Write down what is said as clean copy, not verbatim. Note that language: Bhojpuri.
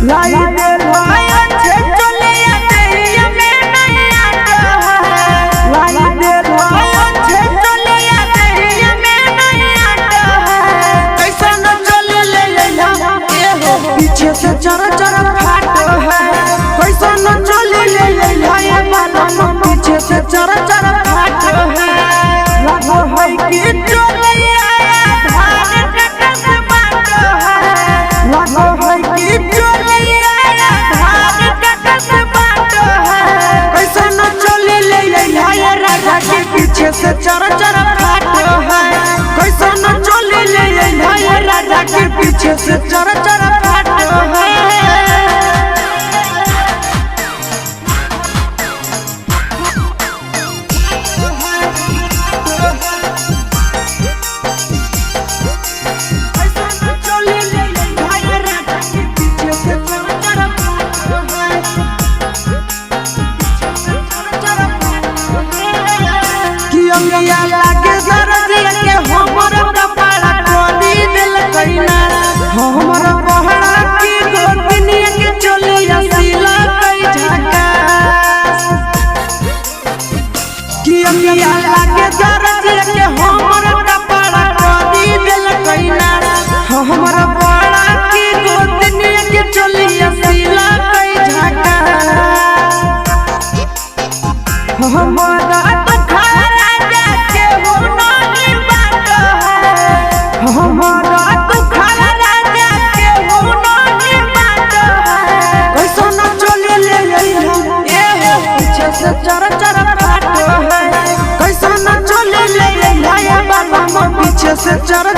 लाई दे भाया छे चलिया देहिया में नहीं आता है। लाई दे भाया छे चलिया देहिया में नहीं आता है। कैसा न चले ले लैला ए हो पीछे से चर चर फाटो है। कैसा न चले ले लैला ए बाबा पीछे से चर चर फाटो है। लागो है कि चलिया धान कटस बाटो है। लागो है कि चलिया धान कटस बाटो है। कैसा न चले ले लैला ए राजा के पीछे से चर चर फाटो है। कैसा न चले ले लैला ए राजा के पीछे से चर चर फाटो है। अंगिया लागे दरदिया के हमर कपड़ा खोली दिल कइना। हमर बहरा की गोतनिया के चलिया सिला कई झका। कि अंगिया लागे दरदिया के हमर कपड़ा खोली दिल कइना। हमर बहरा की गोतनिया के चलिया सिला कई झका। हमारा हमारा दुखल राजा के हो नहीं बाटो है। कैसा न चले ले लैला ए हो पीछे से चर चर फाटो है। कैसा न चले ले लैला ए बाबा पीछे से चर